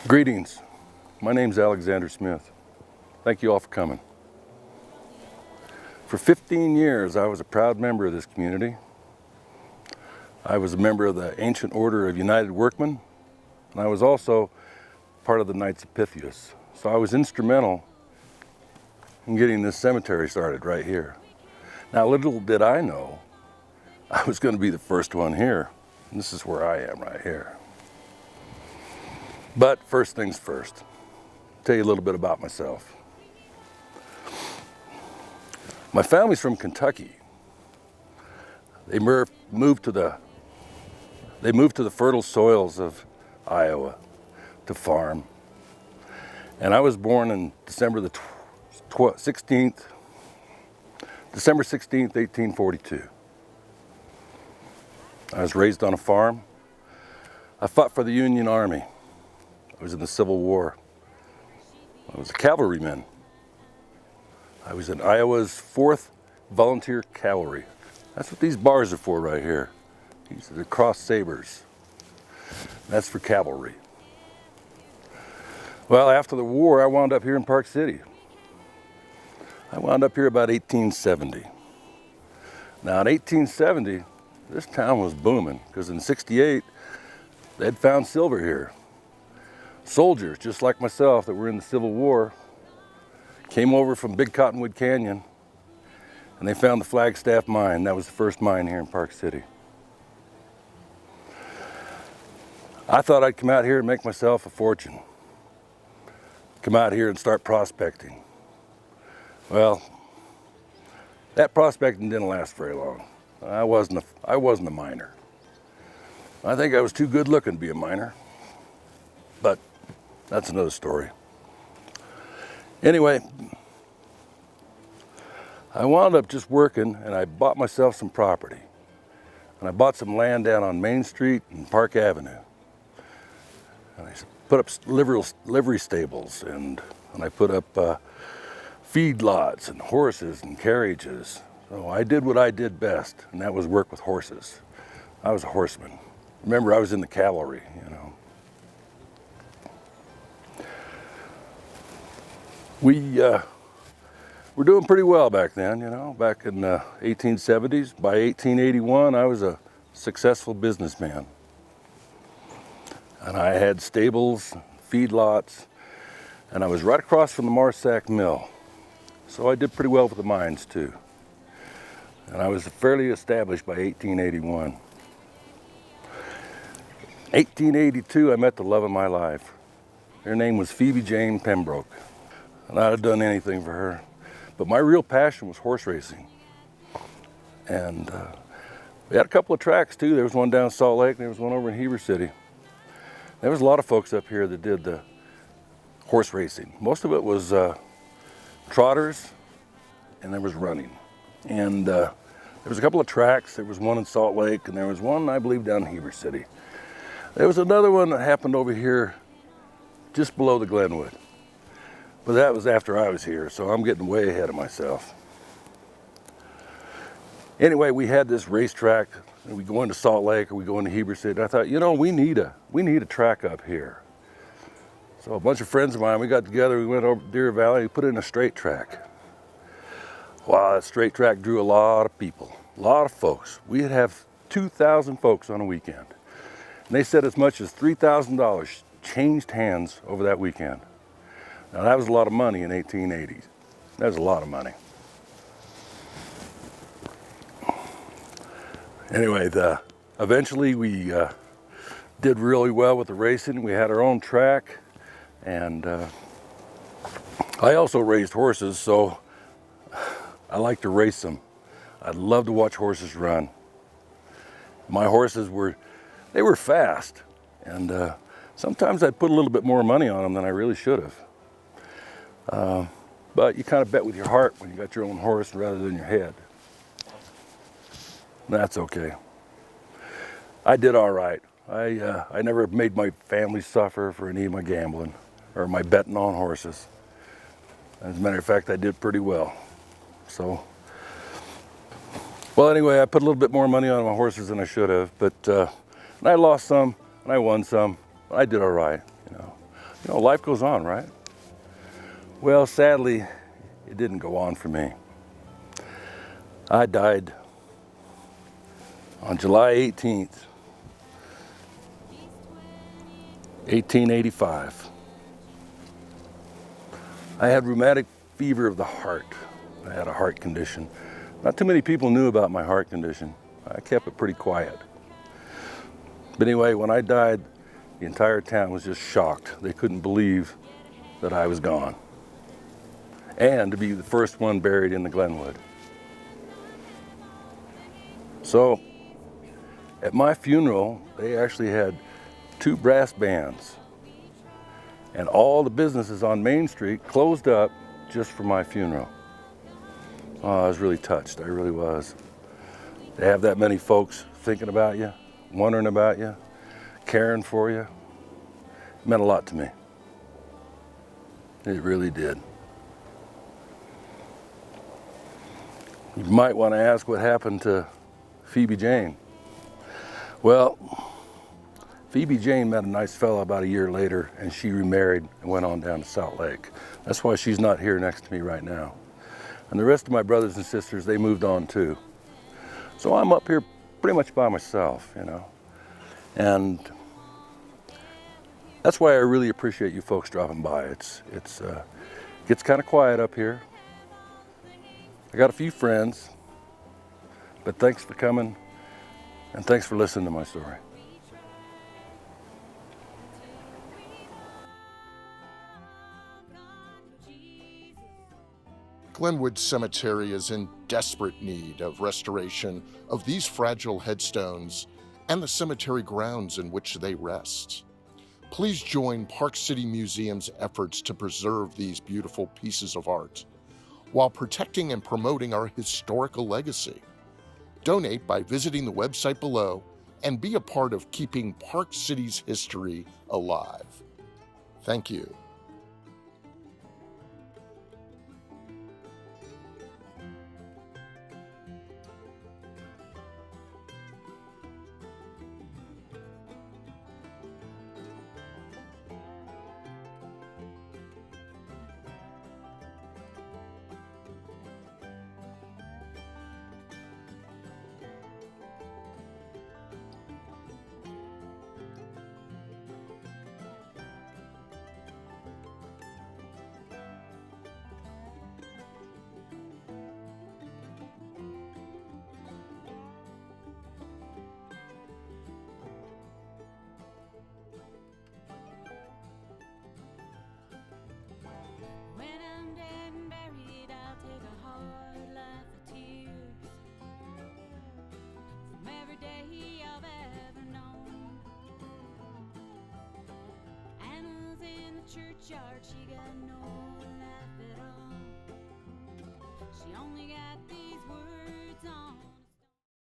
Greetings, my name's Alexander Smith. Thank you all for coming. For 15 years I was a proud member of this community. I was a member of the Ancient Order of United Workmen, and I was also part of the Knights of Pythias. So I was instrumental in getting this cemetery started right here. Now little did I know I was going to be the first one here. And this is where I am right here. But first things first, I'll tell you a little bit about myself. My family's from Kentucky. They moved to the fertile soils of Iowa to farm. And I was born in December 16th, 1842. I was raised on a farm. I fought for the Union Army. I was in the Civil War. I was a cavalryman. I was in Iowa's 4th Volunteer Cavalry. That's what these bars are for right here. These are the cross sabers. That's for cavalry. Well, after the war, I wound up here in Park City. I wound up here about 1870. Now in 1870, this town was booming because in '68, they'd found silver here. Soldiers, just like myself, that were in the Civil War, came over from Big Cottonwood Canyon, and they found the Flagstaff mine. That was the first mine here in Park City. I thought I'd come out here and make myself a fortune. Come out here and start prospecting. Well, that prospecting didn't last very long. I wasn't a miner. I think I was too good looking to be a miner, but that's another story. Anyway, I wound up just working, and I bought myself some property. And I bought some land down on Main Street and Park Avenue. And I put up livery stables, and I put up feed lots and horses and carriages. So I did what I did best, and that was work with horses. I was a horseman. Remember, I was in the cavalry, you know. We were doing pretty well back then, you know, back in the 1870s. By 1881, I was a successful businessman. And I had stables, feedlots, and I was right across from the Marsack Mill. So I did pretty well with the mines too. And I was fairly established by 1881. 1882, I met the love of my life. Her name was Phoebe Jane Pembroke. And I'd have done anything for her. But my real passion was horse racing. And we had a couple of tracks too. There was one down Salt Lake, and there was one over in Heber City. There was a lot of folks up here that did the horse racing. Most of it was trotters, and there was running. And there was a couple of tracks. There was one in Salt Lake, and there was one, I believe, down in Heber City. There was another one that happened over here just below the Glenwood. But that was after I was here, so I'm getting way ahead of myself. Anyway, we had this racetrack, and we go into Salt Lake or we go into Heber City. I thought, you know, we need a track up here. So a bunch of friends of mine, we got together, we went over to Deer Valley, we put in a straight track. Wow, that straight track drew a lot of people, a lot of folks. We'd have 2,000 folks on a weekend. And they said as much as $3,000 changed hands over that weekend. Now that was a lot of money in 1880s. That was a lot of money. Anyway, eventually we did really well with the racing. We had our own track, and I also raised horses, so I like to race them. I love to watch horses run. My horses were fast, and sometimes I'd put a little bit more money on them than I really should have. But you kind of bet with your heart when you got your own horse rather than your head. That's okay. I did all right. I never made my family suffer for any of my gambling or my betting on horses. As a matter of fact, I did pretty well. So, well, anyway, I put a little bit more money on my horses than I should have, but and I lost some and I won some. I did all right, you know. You know, life goes on, right? Well, sadly, it didn't go on for me. I died on July 18th, 1885. I had rheumatic fever of the heart. I had a heart condition. Not too many people knew about my heart condition. I kept it pretty quiet. But anyway, when I died, the entire town was just shocked. They couldn't believe that I was gone. And to be the first one buried in the Glenwood. So, at my funeral, they actually had 2 brass bands. And all the businesses on Main Street closed up just for my funeral. Oh, I was really touched, I really was. To have that many folks thinking about you, wondering about you, caring for you, it meant a lot to me. It really did. You might want to ask what happened to Phoebe Jane. Well, Phoebe Jane met a nice fella about a year later, and she remarried and went on down to Salt Lake. That's why she's not here next to me right now. And the rest of my brothers and sisters, they moved on too. So I'm up here pretty much by myself, you know. And that's why I really appreciate you folks dropping by. It gets kind of quiet up here. I got a few friends, but thanks for coming, and thanks for listening to my story. Glenwood Cemetery is in desperate need of restoration of these fragile headstones and the cemetery grounds in which they rest. Please join Park City Museum's efforts to preserve these beautiful pieces of art while protecting and promoting our historical legacy. Donate by visiting the website below and be a part of keeping Park City's history alive. Thank you. Churchyard, she got no life at all. She only got these words.